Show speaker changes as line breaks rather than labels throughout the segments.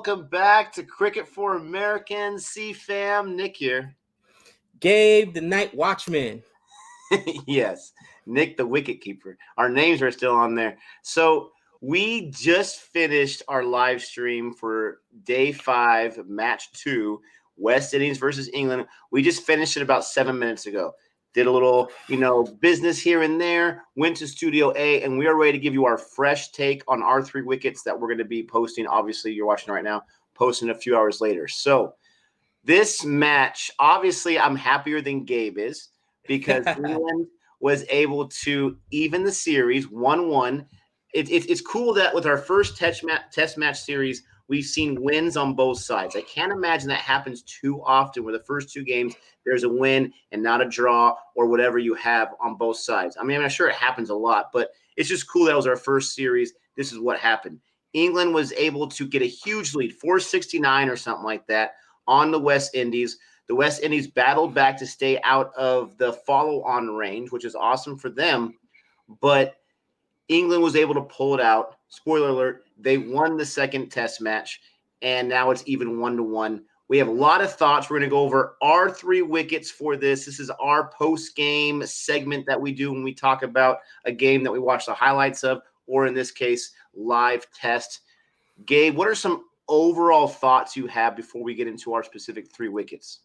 welcome back to Cricket for Americans. C-Fam, Nick here.
Gabe, the Night Watchman.
Yes, Nick, the wicket keeper. Our names are still on there. So we just finished our live stream for Day 5, Match 2, West Indies versus England. We just finished it about 7 minutes ago. Did a little, business here and there, went to Studio A, and we are ready to give you our fresh take on our 3 wickets that we're going to be posting. Obviously, you're watching right now, posting a few hours later. So this match, obviously, I'm happier than Gabe is because England was able to even the series 1-1. It's cool that with our first test match series, we've seen wins on both sides. I can't imagine that happens too often where the first 2 games there's a win and not a draw or whatever you have on both sides. I mean, I'm sure it happens a lot, but it's just cool that was our first series. This is what happened. England was able to get a huge lead, 469 or something like that, on the West Indies. The West Indies battled back to stay out of the follow-on range, which is awesome for them, but England was able to pull it out. Spoiler alert, they won the second test match, and now it's even 1-1. We have a lot of thoughts. We're going to go over our 3 wickets for this. This is our post-game segment that we do when we talk about a game that we watch the highlights of, or in this case, live test. Gabe, what are some overall thoughts you have before we get into our specific 3 wickets?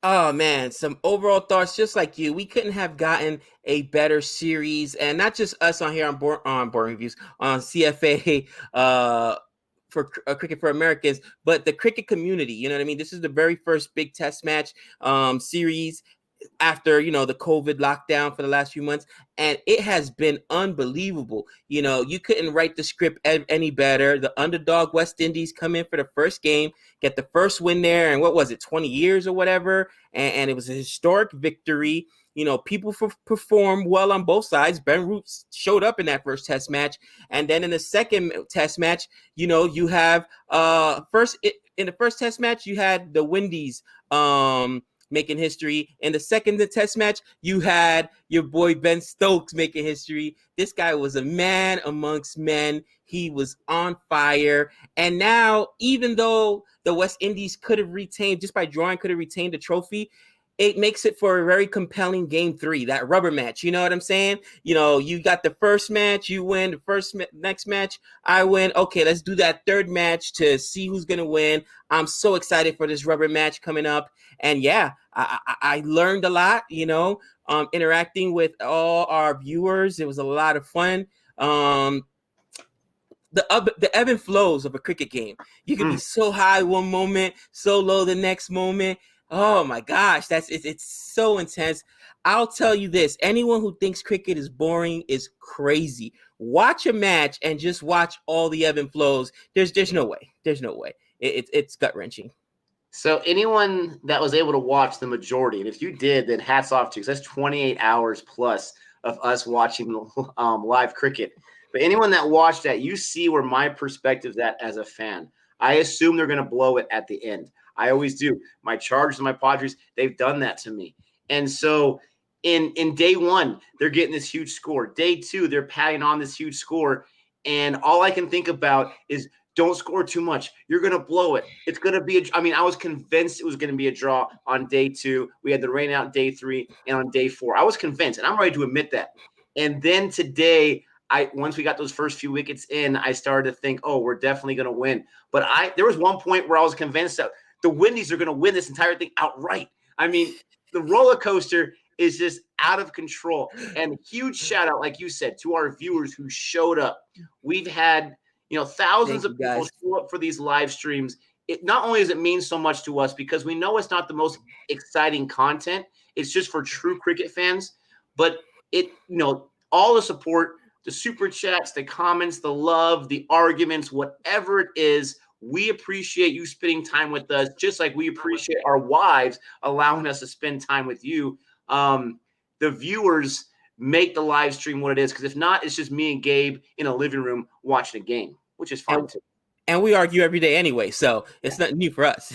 Oh, man, some overall thoughts just like you. We couldn't have gotten a better series, and not just us on here on Boring Reviews, on CFA for Cricket for Americans, but the cricket community. You know what I mean? This is the very first big test match series after the COVID lockdown for the last few months, and it has been unbelievable. You couldn't write the script any better. The underdog West Indies come in for the first game, get the first win there, and what was it, 20 years or whatever, and it was a historic victory. People performed well on both sides. Ben Root showed up in that first test match, and then in the second test match, you have in the first test match you had the Windies making history. In the second test match, you had your boy Ben Stokes making history. This guy was a man amongst men. He was on fire. And now, even though the West Indies could have retained, just by drawing, could have retained the trophy, it makes it for a very compelling game 3, that rubber match. You know what I'm saying? You got the first match, you win. The next match, I win. Okay, let's do that third match to see who's going to win. I'm so excited for this rubber match coming up. And yeah, I learned a lot, interacting with all our viewers. It was a lot of fun. The ebb and flows of a cricket game. You can be so high one moment, so low the next moment. Oh my gosh, it's so intense. I'll tell you this: anyone who thinks cricket is boring is crazy. Watch a match and just watch all the ebb and flows. There's no way. There's no way. It's gut wrenching.
So anyone that was able to watch the majority, and if you did, then hats off to you, because that's 28 hours plus of us watching live cricket. But anyone that watched that, you see where my perspective's at as a fan. I assume they're going to blow it at the end. I always do. My Chargers and my Padres, they've done that to me. And so in day 1, they're getting this huge score. Day 2, they're patting on this huge score. And all I can think about is don't score too much. You're going to blow it. It's going to be I was convinced it was going to be a draw on day 2. We had the rain out day 3 and on day 4. I was convinced, and I'm ready to admit that. And then today, once we got those first few wickets in, I started to think, oh, we're definitely going to win. But there was one point where I was convinced that the Windies are going to win this entire thing outright. I mean, the roller coaster is just out of control. And huge shout out, like you said, to our viewers who showed up. We've had, thousands of people show up for these live streams. It not only does it mean so much to us because we know it's not the most exciting content. It's just for true cricket fans. But all the support, the super chats, the comments, the love, the arguments, whatever it is, we appreciate you spending time with us, just like we appreciate our wives allowing us to spend time with you. The viewers make the live stream what it is, because if not, it's just me and Gabe in a living room watching a game, which is fun too.
And we argue every day anyway, so it's nothing new for us.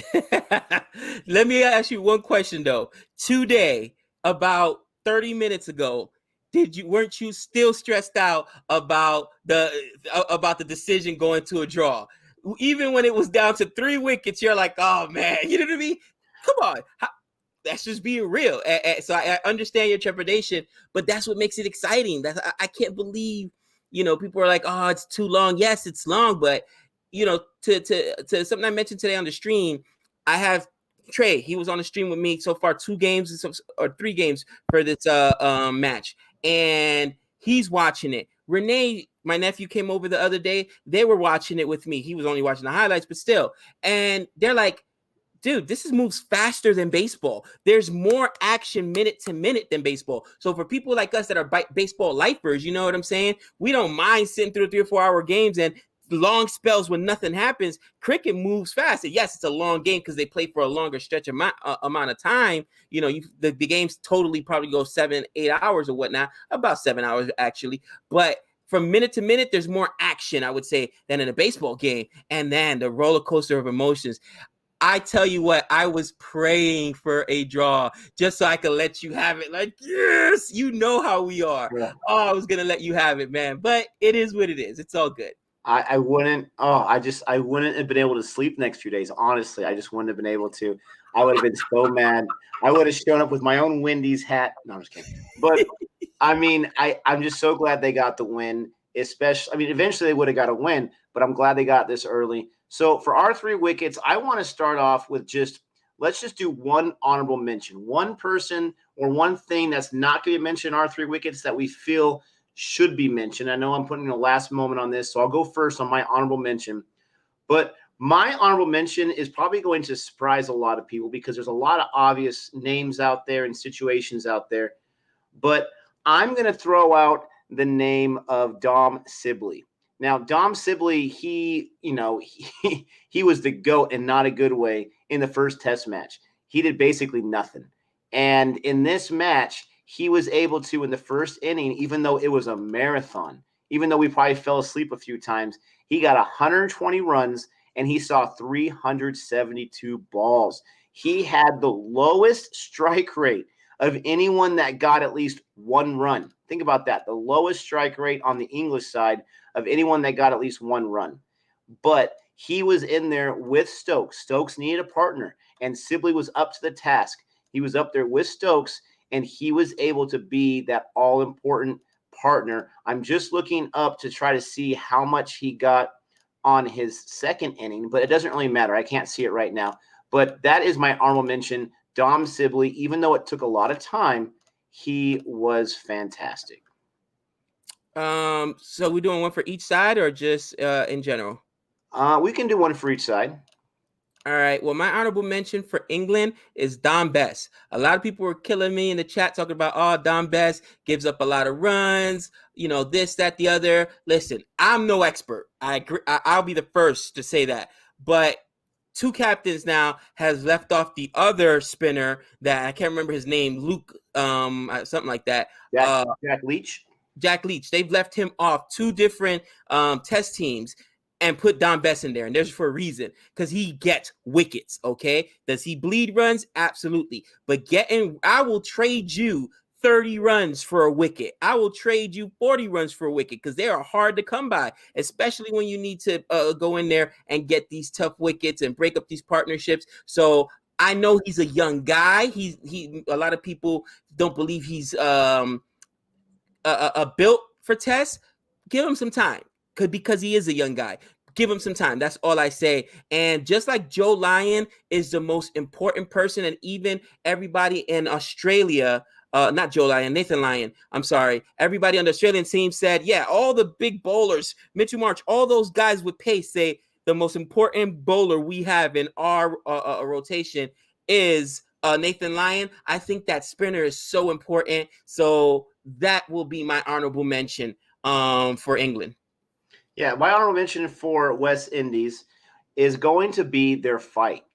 Let me ask you one question, though. Today, about 30 minutes ago, weren't you still stressed out about the decision going to a draw? even when it was down to 3 wickets, you're like, oh man, you know what I mean? Come on. That's just being real. So I understand your trepidation, but that's what makes it exciting. I can't believe, people are like, oh, it's too long. Yes, it's long, but to something I mentioned today on the stream, I have Trey. He was on the stream with me so far, 2 games or 3 games for this match, and he's watching it. Renee, my nephew, came over the other day. They were watching it with me. He was only watching the highlights, but still, and they're like, dude, this moves faster than baseball. There's more action minute to minute than baseball. So for people like us that are baseball lifers, you know what I'm saying? We don't mind sitting through 3 or 4 hour games and long spells when nothing happens. Cricket moves fast. And yes, it's a long game because they play for a longer stretch amount of time. The games totally probably go 7, 8 hours or whatnot, about 7 hours actually. But from minute to minute, there's more action, I would say, than in a baseball game. And then the roller coaster of emotions. I tell you what, I was praying for a draw just so I could let you have it. Like, yes, you know how we are.
Yeah.
Oh, I was going to let you have it, man. But it is what it is. It's all good.
I wouldn't. I wouldn't have been able to sleep the next few days. Honestly, I just wouldn't have been able to. I would have been so mad. I would have shown up with my own Wendy's hat. No, I'm just kidding. But I mean, I'm just so glad they got the win. Especially, I mean, eventually they would have got a win, but I'm glad they got this early. So for our 3 wickets, I want to start off with let's just do one honorable mention, one person or one thing that's not going to be mentioned in our 3 wickets that we feel should be mentioned. I know I'm putting the last moment on this, so I'll go first on my honorable mention. But my honorable mention is probably going to surprise a lot of people because there's a lot of obvious names out there and situations out there. But I'm going to throw out the name of Dom Sibley. Now, Dom Sibley, he was the GOAT in not a good way in the first test match. He did basically nothing. And in this match, he was able to, in the first inning, even though it was a marathon, even though we probably fell asleep a few times, he got 120 runs and he saw 372 balls. He had the lowest strike rate of anyone that got at least 1 run. Think about that. The lowest strike rate on the English side of anyone that got at least 1 run. But he was in there with Stokes. Stokes needed a partner, and Sibley was up to the task. He was up there with Stokes, and he was able to be that all-important partner. I'm just looking up to try to see how much he got on his second inning, but it doesn't really matter. I can't see it right now. But that is my honorable mention. Dom Sibley, even though it took a lot of time, he was fantastic.
So we're doing one for each side or just in general?
We can do one for each side.
All right. Well, my honorable mention for England is Dom Bess. A lot of people were killing me in the chat talking about, oh, Dom Bess gives up a lot of runs, this, that, the other. Listen, I'm no expert. I agree. I'll be the first to say that. But 2 captains now has left off the other spinner that I can't remember his name, Luke, something like that.
Jack Leach.
Jack Leach. They've left him off 2 different test teams and put Dom Bess in there. And there's for a reason, because he gets wickets, okay? Does he bleed runs? Absolutely. But I will trade you 30 runs for a wicket. I will trade you 40 runs for a wicket because they are hard to come by, especially when you need to go in there and get these tough wickets and break up these partnerships. So I know he's a young guy. He a lot of people don't believe he's built for tests. Give him some time because he is a young guy. Give him some time. That's all I say. And just like Joe Lyon is the most important person, and even everybody in Australia, not Joe Lyon, Nathan Lyon, I'm sorry. Everybody on the Australian team said, yeah, all the big bowlers, Mitchell March, all those guys with pace say the most important bowler we have in our rotation is Nathan Lyon. I think that spinner is so important. So that will be my honorable mention for England.
Yeah, my honorable mention for West Indies is going to be their fight.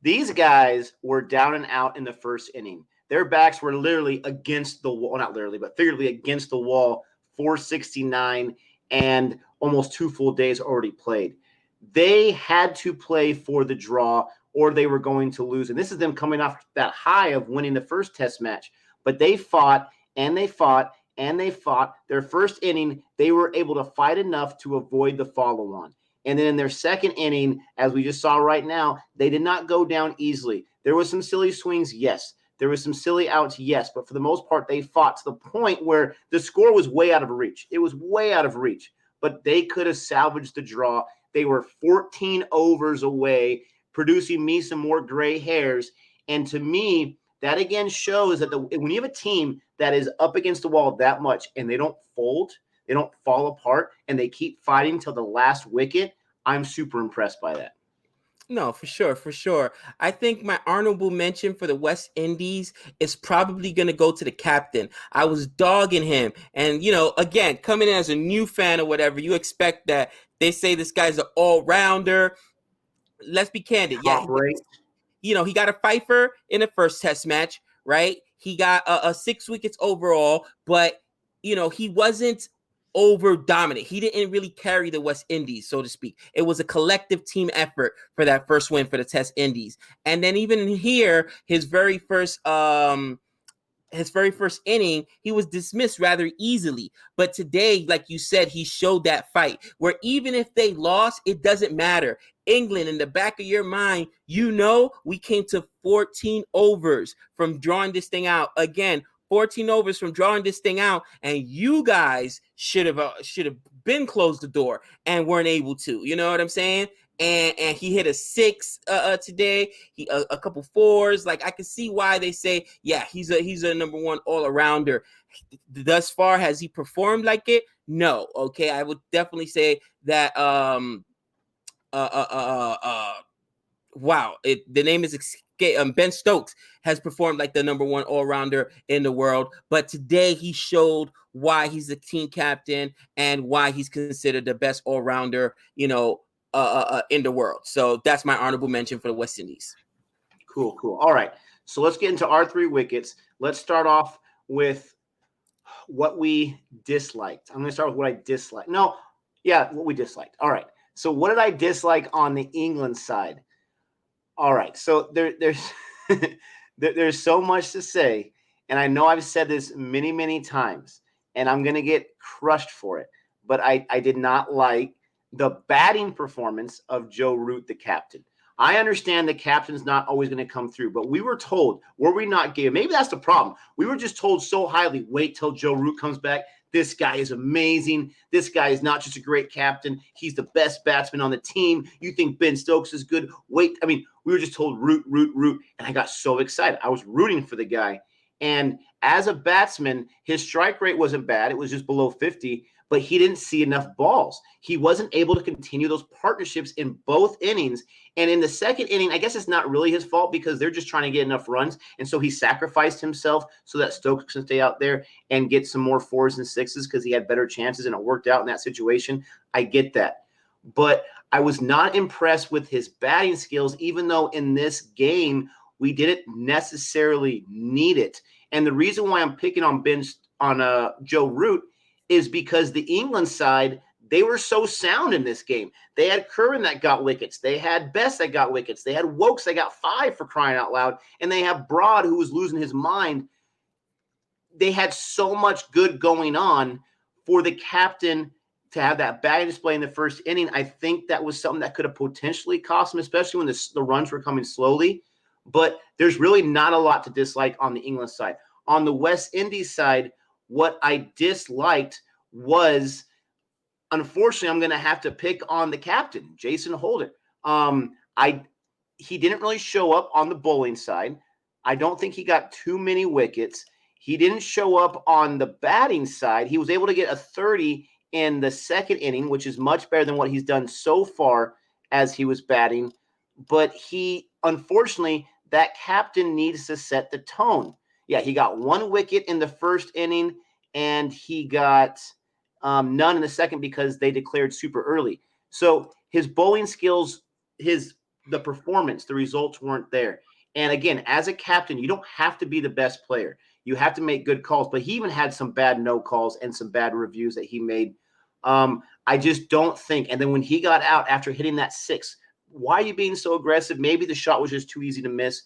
These guys were down and out in the first inning. Their backs were literally against the wall, not literally, but figuratively against the wall, 469, and almost 2 full days already played. They had to play for the draw or they were going to lose. And this is them coming off that high of winning the first test match. But they fought and they fought and they fought. Their first inning, they were able to fight enough to avoid the follow-on. And then in their second inning, as we just saw right now, they did not go down easily. There was some silly swings, yes. There was some silly outs, yes. But for the most part, they fought to the point where the score was way out of reach. It was way out of reach. But they could have salvaged the draw. They were 14 overs away, producing me some more gray hairs. And to me, that again shows that when you have a team that is up against the wall that much and they don't fold, they don't fall apart, and they keep fighting till the last wicket, I'm super impressed by that.
No, for sure, for sure. I think my honorable mention for the West Indies is probably going to go to the captain. I was dogging him. And, again, coming in as a new fan or whatever, you expect that they say this guy's an all-rounder. Let's be candid. Yeah, he got a fifer in the first test match, right? He got a 6 wickets overall, but, he wasn't over dominant. He didn't really carry the West Indies, so to speak. It was a collective team effort for that first win for the Test Indies. And then even here, his very first inning, he was dismissed rather easily. But today, like you said, he showed that fight where even if they lost, it doesn't matter. England, in the back of your mind, we came to 14 overs from drawing this thing out. Again, 14 overs from drawing this thing out, and you guys should have been closed the door and weren't able to. You know what I'm saying? And he hit a 6 today. He a couple 4s. Like, I can see why they say, yeah, he's a number one all-arounder. Thus far, has he performed like it? No. Okay, I would definitely say that. Wow, the name is Ben Stokes has performed like the number one all-rounder in the world, but today he showed why he's the team captain and why he's considered the best all-rounder, in the world. So that's my honorable mention for the West Indies.
Cool. All right, so let's get into our 3 wickets. Let's start off with what we disliked. I'm going to start with what I disliked. What we disliked. All right. So what did I dislike on the England side? All right, so there's there's so much to say, and I know I've said this many, many times, and I'm going to get crushed for it, but I did not like the batting performance of Joe Root, the captain. I understand the captain's not always going to come through, but we were told, were we not given? Maybe that's the problem. We were just told so highly, wait till Joe Root comes back. This guy is amazing. This guy is not just a great captain. He's the best batsman on the team. You think Ben Stokes is good? Wait, we were just told Root. And I got so excited. I was rooting for the guy. And as a batsman, his strike rate wasn't bad. It was just below 50, but he didn't see enough balls. He wasn't able to continue those partnerships in both innings. And in the second inning, I guess it's not really his fault because they're just trying to get enough runs. And so he sacrificed himself so that Stokes can stay out there and get some more 4s and 6s because he had better chances and it worked out in that situation. I get that. But I was not impressed with his batting skills, even though in this game we didn't necessarily need it. And the reason why I'm picking on Joe Root is because the England side, they were so sound in this game. They had Curran that got wickets. They had Best that got wickets. They had Wokes that got 5 for crying out loud. And they have Broad who was losing his mind. They had so much good going on for the captain to have that batting display in the first inning. I think that was something that could have potentially cost him, especially when the runs were coming slowly. But there's really not a lot to dislike on the England side. On the West Indies side, what I disliked was, unfortunately, I'm going to have to pick on the captain, Jason Holder. He didn't really show up on the bowling side. I don't think he got too many wickets. He didn't show up on the batting side. He was able to get a 30 in the second inning, which is much better than what he's done so far as he was batting. But unfortunately, that captain needs to set the tone. Yeah, he got 1 wicket in the first inning, and he got none in the second because they declared super early. So his bowling skills, the performance, the results weren't there. And again, as a captain, you don't have to be the best player. You have to make good calls. But he even had some bad no calls and some bad reviews that he made. I just don't think. And then when he got out after hitting that 6, why are you being so aggressive? Maybe the shot was just too easy to miss.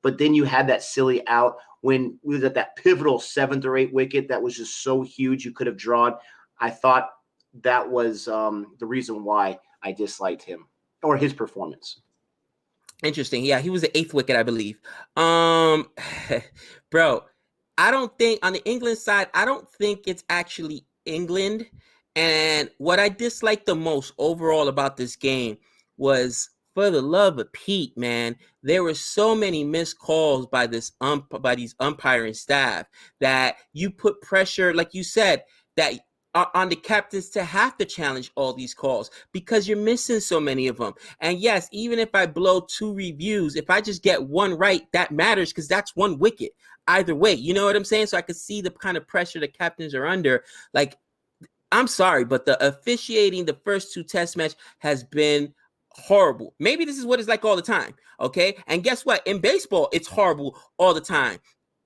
But then you had that silly out when we was at that pivotal 7th or 8th wicket that was just so huge you could have drawn. I thought that was the reason why I disliked him or his performance.
Interesting. Yeah, he was the 8th wicket, I believe. Bro, I don't think on the England side, I don't think it's actually England. And what I disliked the most overall about this game was, for the love of Pete, man, there were so many missed calls by these umpiring staff that you put pressure, like you said, that on the captains to have to challenge all these calls because you're missing so many of them. And yes, even if I blow 2 reviews, if I just get one right, that matters because that's 1 wicket either way. You know what I'm saying? So I could see the kind of pressure the captains are under. Like, I'm sorry, but the officiating the first 2 test match has been horrible. Maybe this is what it's like all the time. Okay. And guess what? In baseball, it's horrible all the time.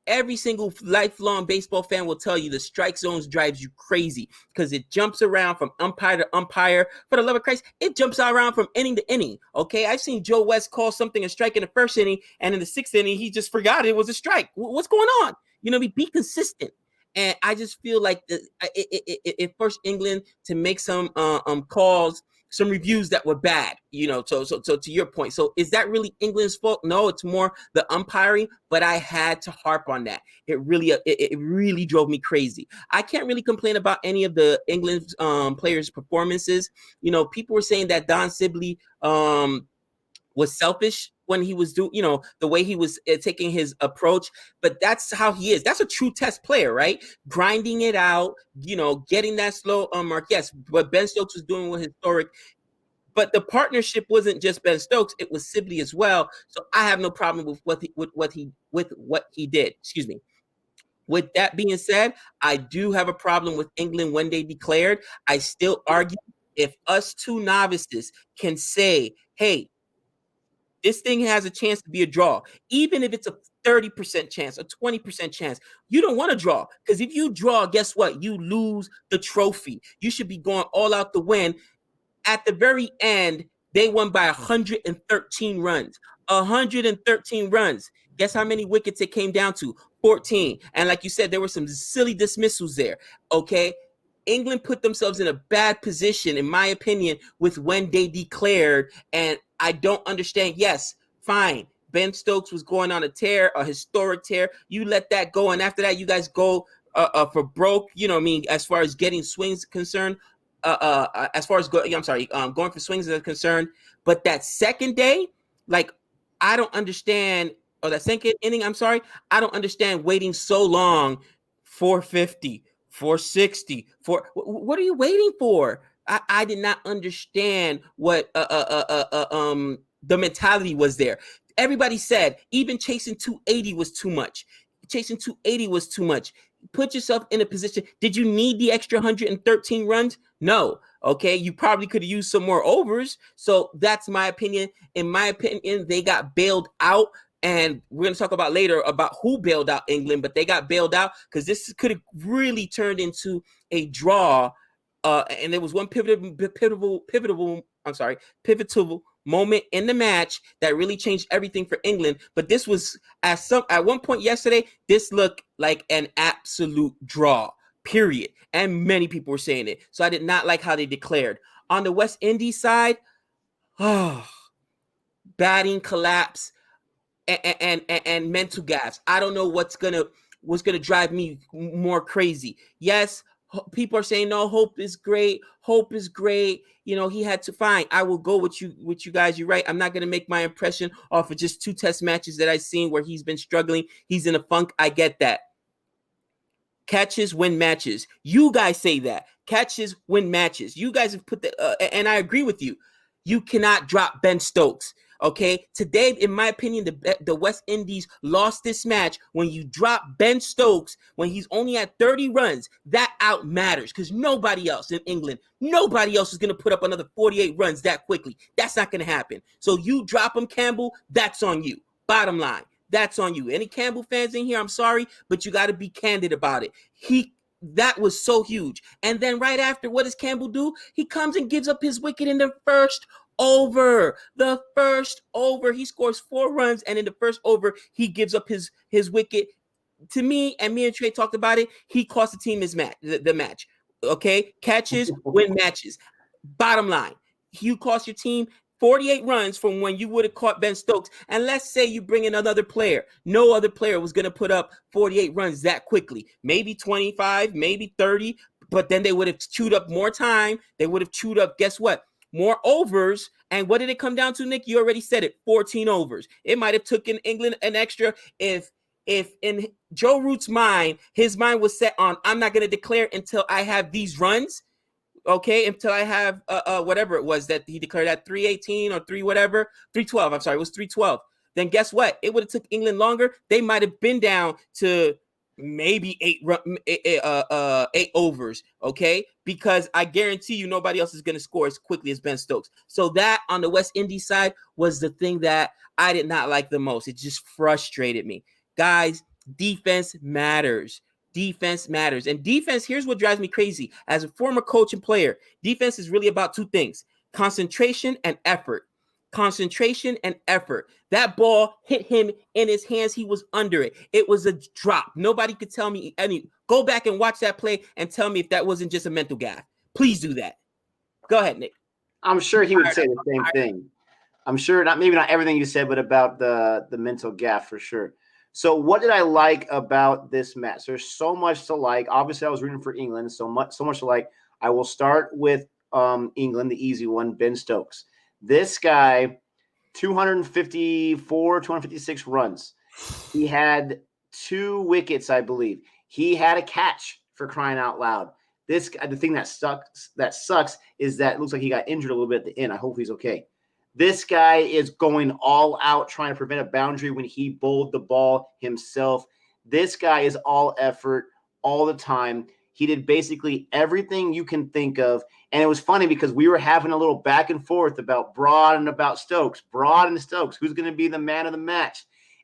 Every single lifelong baseball fan will tell you the strike zones drives you crazy because it jumps around from umpire to umpire. For the love of Christ, it jumps around from inning to inning. Okay, I've seen Joe West call something a strike in the 1st inning, and in the 6th inning, he just forgot it was a strike. What's going on? You know, be consistent. And I just feel like it forced England to make some calls, some reviews that were bad, you know. So to your point, so is that really England's fault? No, it's more the umpiring. But I had to harp on that. It really drove me crazy. I can't really complain about any of the England players' performances. You know, people were saying that Don Sibley was selfish when he was the way he was taking his approach, but that's how he is. That's a true test player, right? Grinding it out, you know, getting that slow mark. Yes, what Ben Stokes was doing was historic, but the partnership wasn't just Ben Stokes; it was Sibley as well. So I have no problem with what he did. Excuse me. With that being said, I do have a problem with England when they declared. I still argue if us 2 novices can say, "Hey, this thing has a chance to be a draw," even if it's a 30% chance, a 20% chance. You don't want to draw because if you draw, guess what? You lose the trophy. You should be going all out to win. At the very end, they won by 113 runs. 113 runs. Guess how many wickets it came down to? 14. And like you said, there were some silly dismissals there. Okay. England put themselves in a bad position, in my opinion, with when they declared. And I don't understand. Yes, fine. Ben Stokes was going on a tear, a historic tear. You let that go. And after that, you guys go for broke, you know what I mean, as far as getting swings concerned. As far as going for swings is concerned. But that second day, like, I don't understand. Or that second inning, I don't understand waiting so long. 450, 460, what are you waiting for? I did not understand what the mentality was there. Everybody said even chasing 280 was too much. Chasing 280 was too much. Put yourself in a position. Did you need the extra 113 runs? No. Okay, you probably could have used some more overs. So that's my opinion. In my opinion, they got bailed out. And we're going to talk about later about who bailed out England, but they got bailed out because this could have really turned into a draw. And there was one pivotal moment in the match that really changed everything for England. But this was at one point yesterday, this looked like an absolute draw, period. And many people were saying it. So I did not like how they declared. On the West Indies side, batting collapse and mental gaps. I don't know what's gonna drive me more crazy. Yes, people are saying no, Hope is great. Hope is great. You know, he had to fine. I will go with you guys. You're right. I'm not gonna make my impression off of just 2 test matches that I've seen where he's been struggling. He's in a funk. I get that. Catches win matches. You guys say that. Catches win matches. You guys have put that, and I agree with you. You cannot drop Ben Stokes. Okay, today, in my opinion, the West Indies lost this match when you drop Ben Stokes when he's only at 30 runs. That out matters because nobody else in England, nobody else is going to put up another 48 runs that quickly. That's not going to happen. So you drop him, Campbell, that's on you. Bottom line, that's on you. Any Campbell fans in here, I'm sorry, but you got to be candid about it. That was so huge. And then right after, what does Campbell do? He comes and gives up his wicket in the first over. The first over, he scores 4 runs, and in the first over, he gives up his wicket. To me and Trey talked about it, he cost the team the match. Okay, catches win matches. Bottom line, you cost your team 48 runs from when you would have caught Ben Stokes. And let's say you bring in another player. No other player was going to put up 48 runs that quickly. Maybe 25, maybe 30, but then they would have chewed up more time. They would have chewed up, guess what? More overs. And what did it come down to, Nick? You already said it, 14 overs. It might have taken England an extra if in Joe Root's mind, his mind was set on, I'm not going to declare until I have these runs. Okay, until I have whatever it was that he declared at 318 or 312. I'm sorry, it was 312. Then guess what? It would have took England longer. They might have been down to maybe eight overs. Okay, because I guarantee you nobody else is going to score as quickly as Ben Stokes. So that on the West Indies side was the thing that I did not like the most. It just frustrated me, guys. Defense matters. Defense matters. And defense, here's what drives me crazy. As a former coach and player, defense is really about two things: concentration and effort. Concentration and effort. That ball hit him in his hands. He was under it. It was a drop. Nobody could tell me any. Go back and watch that play and tell me if that wasn't just a mental gaffe. Please do that. Go ahead, Nick.
I'm sure he would say the same thing. I'm sure maybe not everything you said, but about the mental gaffe for sure. So what did I like about this match? There's so much to like. Obviously, I was rooting for England, so much to like. I will start with England, the easy one, Ben Stokes. This guy, 256 runs. He had 2 wickets, I believe. He had a catch, for crying out loud. This guy, the thing that sucks is that it looks like he got injured a little bit at the end. I hope he's okay. This guy is going all out trying to prevent a boundary when he bowled the ball himself. This guy is all effort all the time. He did basically everything you can think of. And it was funny because we were having a little back and forth about Broad and about Stokes. Broad and Stokes, who's going to be the man of the match?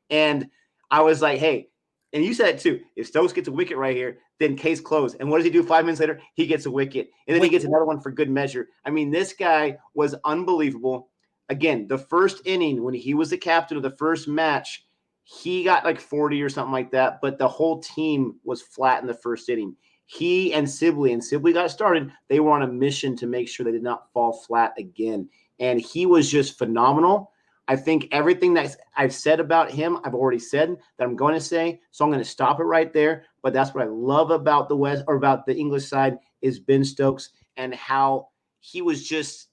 And I was like, hey, and you said it too, if Stokes gets a wicket right here, then case closed. And what does he do 5 minutes later? He gets a wicket. And then he gets another one for good measure. I mean, this guy was unbelievable. Again, the first inning, when he was the captain of the first match, he got like 40 or something like that, but the whole team was flat in the first inning. He and Sibley got started. They were on a mission to make sure they did not fall flat again. And he was just phenomenal. I think everything that I've said about him, I've already said that I'm going to say, so I'm going to stop it right there. But that's what I love about the West, or about the English side, is Ben Stokes and how he was just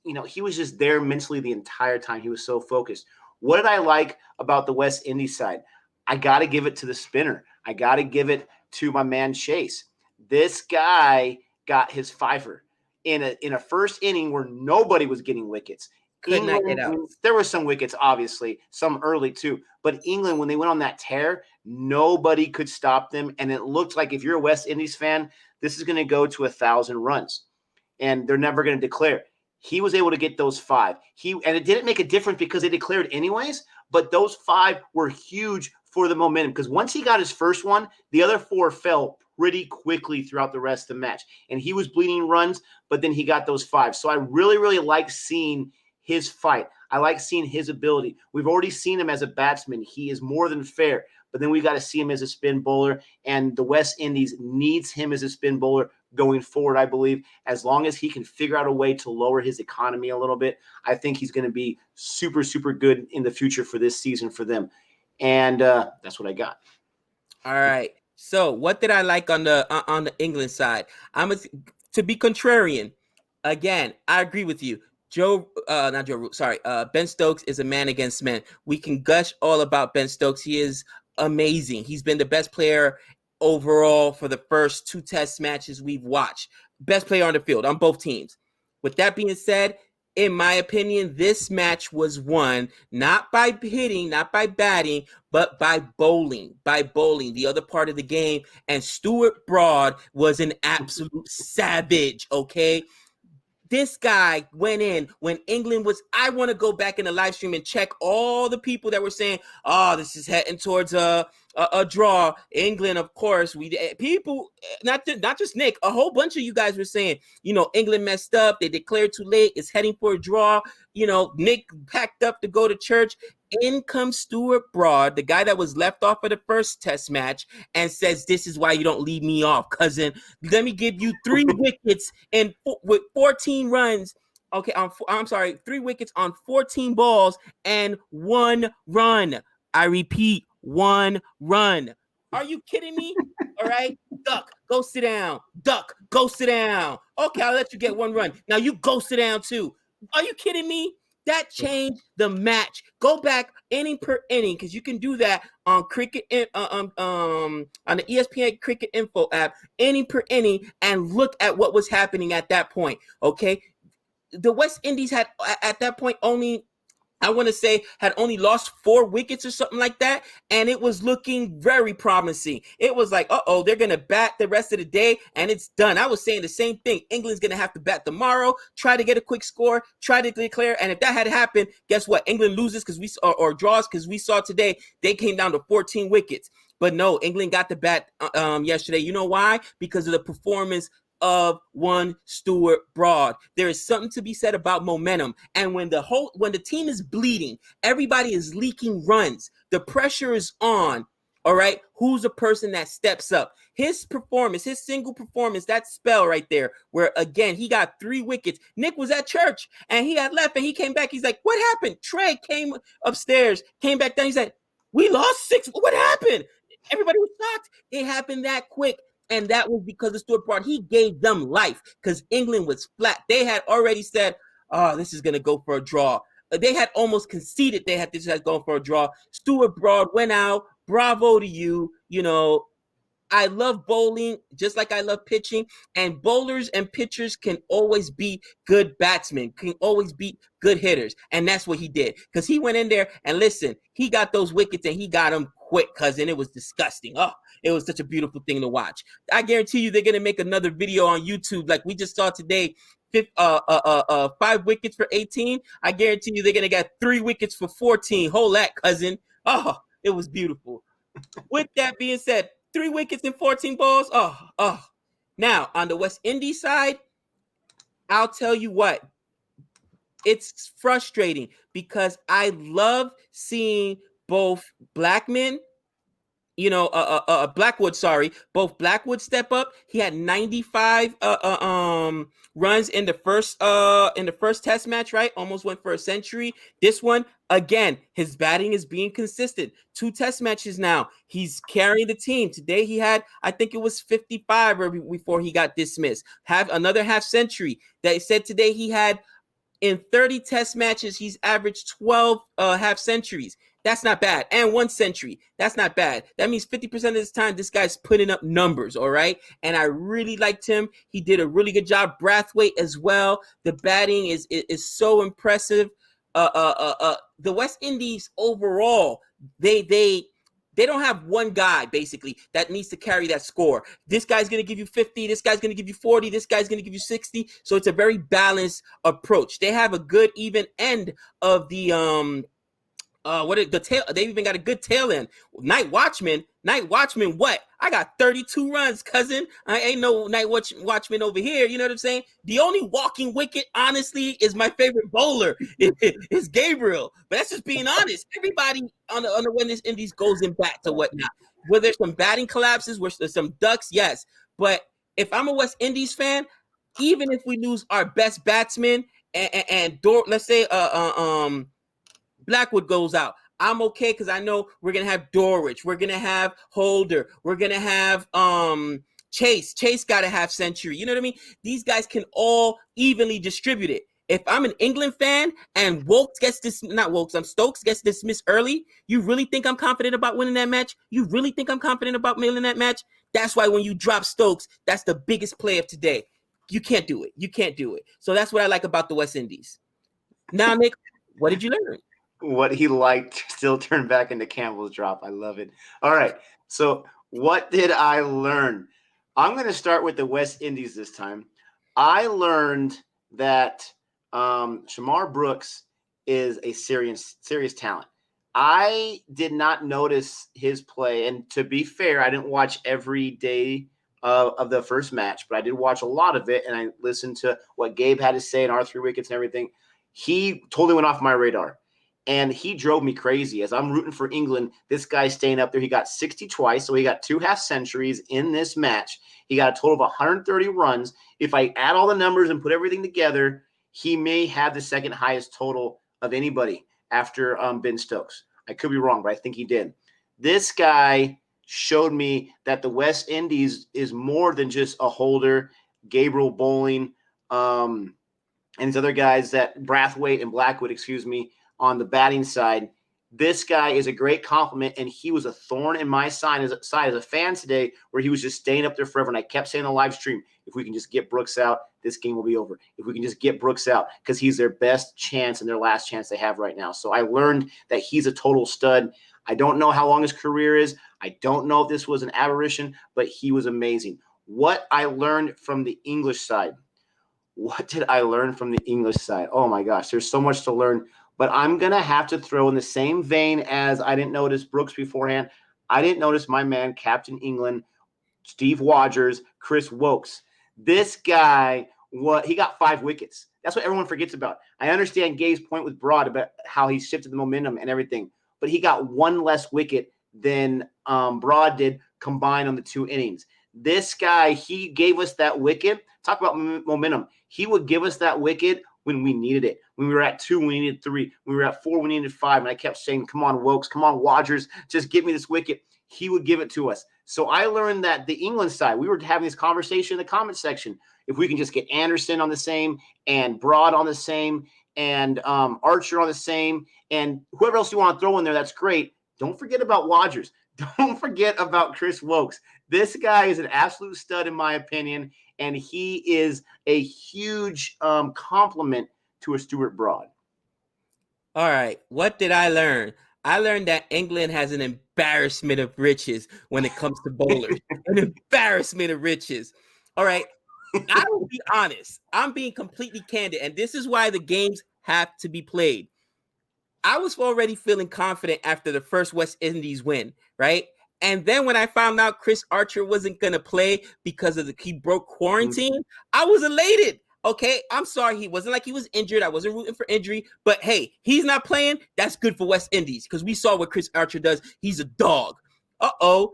there mentally the entire time. He was so focused. What did I like about the West Indies side? I got to give it to the spinner. I got to give it to my man Chase. This guy got his fifer in a first inning where nobody was getting wickets.
Not get out.
There were some wickets, obviously, some early too. But England, when they went on that tear, nobody could stop them. And it looked like, if you're a West Indies fan, this is going to go to 1,000 runs. And they're never going to declare. He was able to get those 5. And it didn't make a difference because they declared anyways, but those 5 were huge for the momentum, because once he got his first one, the other 4 fell pretty quickly throughout the rest of the match. And he was bleeding runs, but then he got those 5. So I really, really like seeing his fight. I like seeing his ability. We've already seen him as a batsman. He is more than fair, but then we got to see him as a spin bowler, and the West Indies needs him as a spin bowler going forward. I believe as long as he can figure out a way to lower his economy a little bit, I think he's going to be super, super good in the future for this season for them. And that's what I got.
All right. So what did I like on the England side? To be contrarian. Again, I agree with you. Ben Stokes is a man against men. We can gush all about Ben Stokes. He is amazing. He's been the best player overall for the first 2 test matches we've watched. Best player on the field on both teams. With that being said, in my opinion, this match was won not by hitting, not by batting, but by bowling. The other part of the game. And Stuart Broad was an absolute savage, okay? This guy went in when England was, I want to go back in the live stream and check all the people that were saying, oh, this is heading towards a draw. England, of course, people, not just Nick, a whole bunch of you guys were saying, England messed up. They declared too late. It's heading for a draw. Nick packed up to go to church. In comes Stuart Broad, the guy that was left off of the first test match, and says, this is why you don't leave me off, cousin. Let me give you 3 wickets and with 14 runs Okay, I'm sorry, 3 wickets on 14 balls and 1 run. I repeat, 1 run. Are you kidding me? All right, duck, go sit down. Duck, go sit down. Okay, I'll let you get 1 run. Now you go sit down too. Are you kidding me? That changed the match. Go back inning per inning because you can do that on on the ESPN Cricket Info app, inning per inning, and look at what was happening at that point. Okay, the West Indies had at that point only, I want to say, had only lost 4 wickets or something like that, and it was looking very promising. It was like, uh-oh, they're going to bat the rest of the day, and it's done. I was saying the same thing. England's going to have to bat tomorrow, try to get a quick score, try to declare, and if that had happened, guess what? England loses because or draws because we saw today they came down to 14 wickets. But no, England got the bat yesterday. You know why? Because of the performance of one Stuart Broad. There is something to be said about momentum. And when the team is bleeding, everybody is leaking runs. The pressure is on. All right. Who's the person that steps up? His performance, his single performance, that spell right there, where again, he got 3 wickets. Nick was at church and he had left and he came back. He's like, what happened? Trey came upstairs, came back down. He said, we lost 6. What happened? Everybody was shocked. It happened that quick. And that was because of Stuart Broad. He gave them life because England was flat. They had already said, oh, this is going to go for a draw. They had almost conceded this had gone for a draw. Stuart Broad went out. Bravo to you. You know, I love bowling just like I love pitching, and bowlers and pitchers can always be good batsmen, can always be good hitters, and that's what he did because he went in there and listen, he got those wickets and he got them quick, cousin. It was disgusting. Oh, it was such a beautiful thing to watch. I guarantee you they're going to make another video on YouTube like we just saw today. 5 wickets for 18. I guarantee you they're going to get 3 wickets for 14. Hold that, cousin. Oh, it was beautiful. With that being said, 3 wickets and 14 balls. Oh. Now, on the West Indies side, I'll tell you what. It's frustrating because I love seeing both Blackwood, both Blackwood step up. He had 95 runs in the first test match, right? Almost went for a century. This one, again, his batting is being consistent. 2 test matches now. He's carrying the team. Today he had, I think it was 55 before he got dismissed. Have another half century. They said today he had, in 30 test matches, he's averaged 12 half centuries. That's not bad. And 1 century. That's not bad. That means 50% of this time, this guy's putting up numbers, all right? And I really liked him. He did a really good job. Brathwaite as well. The batting is so impressive. The West Indies overall, they don't have one guy, basically, that needs to carry that score. This guy's going to give you 50. This guy's going to give you 40. This guy's going to give you 60. So it's a very balanced approach. They have a good even end of the tail. They've even got a good tail end. Night Watchman, what? I got 32 runs, cousin. I ain't no Night Watchman over here. You know what I'm saying? The only walking wicket, honestly, is my favorite bowler. It's Gabriel. But that's just being honest. Everybody on the West Indies goes in bat to whatnot. Where there's some batting collapses, where there's some ducks, yes. But if I'm a West Indies fan, even if we lose our best batsman and let's say Blackwood goes out, I'm okay because I know we're gonna have Dorwich, we're gonna have Holder, we're gonna have Chase. Chase got a half century. You know what I mean? These guys can all evenly distribute it. If I'm an England fan and Stokes gets dismissed early, you really think I'm confident about winning that match? You really think I'm confident about winning that match? That's why when you drop Stokes, that's the biggest play of today. You can't do it. So that's what I like about the West Indies. Now, Nick, what did you learn?
What he liked still turned back into Campbell's drop. I love it. All right. So what did I learn? I'm going to start with the West Indies this time. I learned that Shamar Brooks is a serious talent. I did not notice his play. And to be fair, I didn't watch every day of the first match, but I did watch a lot of it. And I listened to what Gabe had to say and our 3 wickets and everything. He totally went off my radar. And he drove me crazy. As I'm rooting for England, this guy's staying up there. He got 60 twice, so he got 2 half centuries in this match. He got a total of 130 runs. If I add all the numbers and put everything together, he may have the second highest total of anybody after Ben Stokes. I could be wrong, but I think he did. This guy showed me that the West Indies is more than just a holder, Gabriel Bowling, and these other guys that Brathwaite and Blackwood, on the batting side. This guy is a great compliment, and he was a thorn in my side as a fan today, where he was just staying up there forever. And I kept saying on the live stream, if we can just get Brooks out, this game will be over. If we can just get Brooks out, because he's their best chance and their last chance they have right now. So I learned that he's a total stud. I don't know how long his career is. I don't know if this was an aberration, but he was amazing. What I learned from the English side. What did I learn from the English side? Oh, my gosh, there's so much to learn. But I'm going to have to throw in the same vein as I didn't notice Brooks beforehand. I didn't notice my man, Captain England, Steve Wodgers, Chris Wokes. This guy, he got 5 wickets. That's what everyone forgets about. I understand Gabe's point with Broad about how he shifted the momentum and everything, but he got 1 less wicket than Broad did combined on the 2 innings. This guy, he gave us that wicket. Talk about momentum. He would give us that wicket when we needed it. When we were at 2, we needed 3. When we were at 4, we needed 5. And I kept saying, come on, Wokes, come on, Wodgers, just give me this wicket. He would give it to us. So I learned that the England side, we were having this conversation in the comment section. If we can just get Anderson on the same and Broad on the same and Archer on the same and whoever else you want to throw in there, that's great. Don't forget about Wodgers. Don't forget about Chris Wokes. This guy is an absolute stud in my opinion, and he is a huge compliment to a Stuart Broad.
All right, what did I learn? I learned that England has an embarrassment of riches when it comes to bowlers. An embarrassment of riches. All right, I will be honest. I'm being completely candid, and this is why the games have to be played. I was already feeling confident after the first West Indies win, right? And then when I found out Chris Archer wasn't going to play because he broke quarantine, I was elated. Okay, I'm sorry. He wasn't like he was injured. I wasn't rooting for injury. But hey, he's not playing. That's good for West Indies because we saw what Chris Archer does. He's a dog. Uh-oh.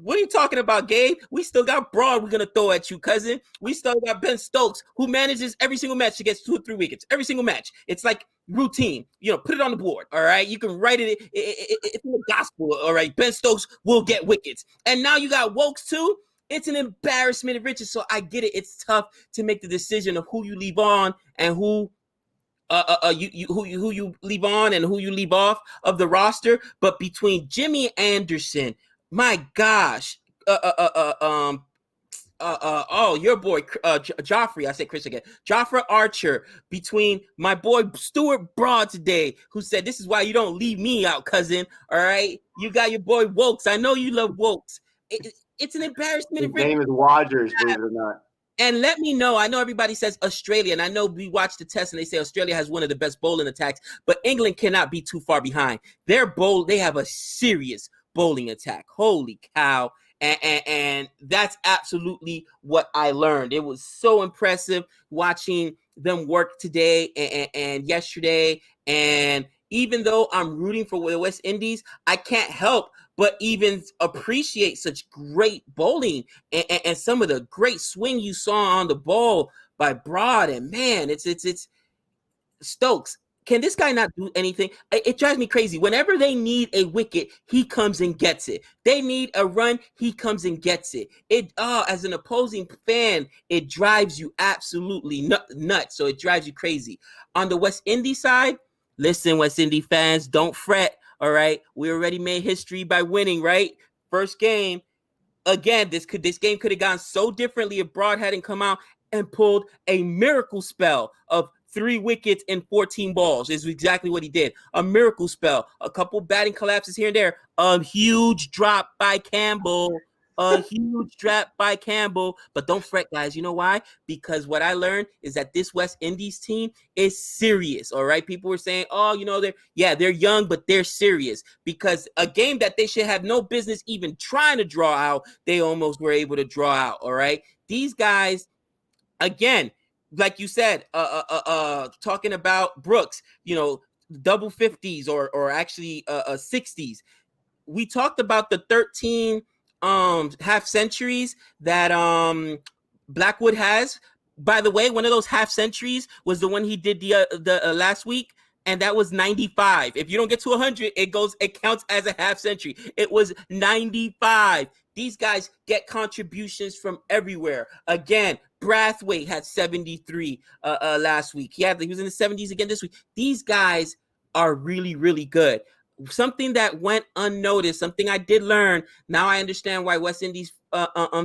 What are you talking about, Gabe? We still got Broad we're going to throw at you, cousin. We still got Ben Stokes, who manages every single match to get 2 or 3 wickets. Every single match. It's like routine. Put it on the board, all right? You can write it. It's in the gospel, all right? Ben Stokes will get wickets. And now you got Wokes, too. It's an embarrassment of riches, so I get it. It's tough to make the decision of who you leave on and who you leave on and who you leave off of the roster. But between Jimmy Anderson, my gosh, your boy Joffrey, I said Chris again, Joffrey Archer, between my boy Stuart Broad today, who said this is why you don't leave me out, cousin. All right, you got your boy Wokes. I know you love Wokes. It's an embarrassment.
His name is Wodgers, believe it or not.
And let me know, I know everybody says Australia, and I know we watched the test and they say Australia has one of the best bowling attacks, but England cannot be too far behind. They have a serious bowling attack. Holy cow. And that's absolutely what I learned. It was so impressive watching them work today and yesterday. And even though I'm rooting for the West Indies, I can't help but even appreciate such great bowling and some of the great swing you saw on the ball by Broad. And man, it's Stokes. Can this guy not do anything? It drives me crazy. Whenever they need a wicket, he comes and gets it. They need a run, he comes and gets it. As an opposing fan, it drives you absolutely nuts. So it drives you crazy. On the West Indies side, listen, West Indies fans, don't fret. All right, we already made history by winning, right? First game. Again, this game could have gone so differently if Broad hadn't come out and pulled a miracle spell of 3 wickets in 14 balls. Is exactly what he did. A miracle spell. A couple batting collapses here and there. A huge drop by Campbell. But don't fret, guys. You know why? Because what I learned is that this West Indies team is serious. All right. People were saying, they're young, but they're serious. Because a game that they should have no business even trying to draw out, they almost were able to draw out. All right. These guys, again, like you said, talking about Brooks, double 50s or actually 60s. We talked about the 13 half centuries that Blackwood has. by the way, one of those half centuries was the one he did the last week, and that was 95. If you don't get to 100, it counts as a half century. It was 95. These guys get contributions from everywhere. Again, Brathwaite had 73 last week. He was in the 70s again this week. These guys are really, really good. Something that went unnoticed, something I did learn. Now I understand why West Indies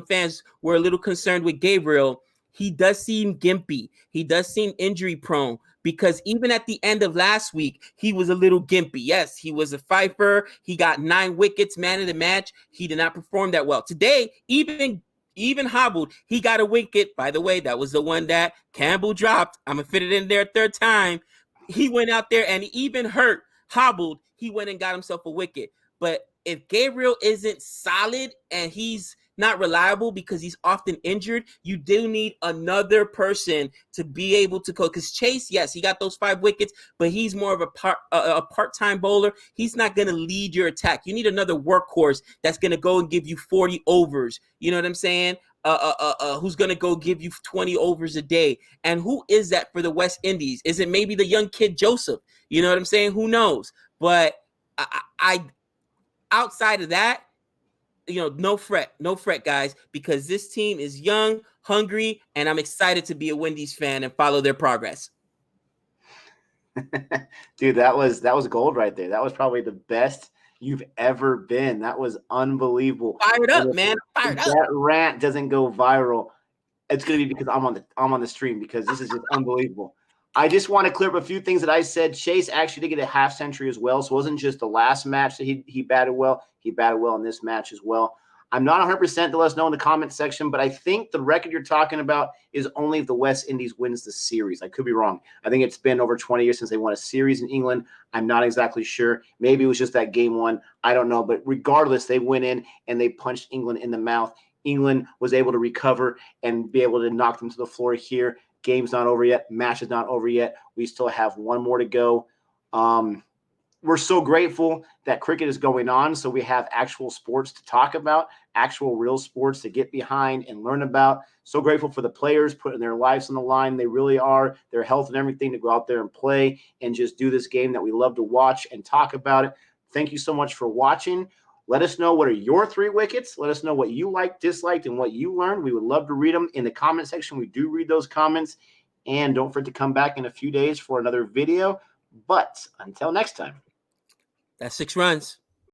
fans were a little concerned with Gabriel. He does seem gimpy. He does seem injury prone, because even at the end of last week, he was a little gimpy. Yes, he was a fifer. He got 9 wickets, man of the match. He did not perform that well. Today, even hobbled, he got a wicket. By the way, that was the one that Campbell dropped. I'm going to fit it in there a third time. He went out there and even hurt, hobbled. He went and got himself a wicket. But if Gabriel isn't solid and he's not reliable because he's often injured, you do need another person to be able to go. Because Chase, yes, he got those 5 wickets, but he's more of a part-time bowler. He's not going to lead your attack. You need another workhorse that's going to go and give you 40 overs. You know what I'm saying? Who's going to go give you 20 overs a day. And who is that for the West Indies? Is it maybe the young kid Joseph? You know what I'm saying? Who knows? But I outside of that, no fret, guys, because this team is young, hungry, and I'm excited to be a Wendy's fan and follow their progress.
Dude, that was gold right there. That was probably the best you've ever been. That was unbelievable.
Fired up, man. Fired up.
That rant doesn't go viral, it's going to be because I'm on the stream, because this is just unbelievable. I just want to clear up a few things that I said. Chase actually did get a half century as well, so it wasn't just the last match that he batted well. He batted well in this match as well. I'm not 100% to let us know in the comment section, but I think the record you're talking about is only if the West Indies wins the series. I could be wrong. I think it's been over 20 years since they won a series in England. I'm not exactly sure. Maybe it was just that game 1. I don't know. But regardless, they went in and they punched England in the mouth. England was able to recover and be able to knock them to the floor here. Game's not over yet. Match is not over yet. We still have one more to go. We're so grateful that cricket is going on, so we have actual sports to talk about, actual real sports to get behind and learn about. So grateful for the players putting their lives on the line. They really are, their health and everything, to go out there and play and just do this game that we love to watch and talk about it. Thank you so much for watching. Let us know what are your 3 wickets. Let us know what you liked, disliked, and what you learned. We would love to read them in the comment section. We do read those comments. And don't forget to come back in a few days for another video. But until next time.
That's 6 runs.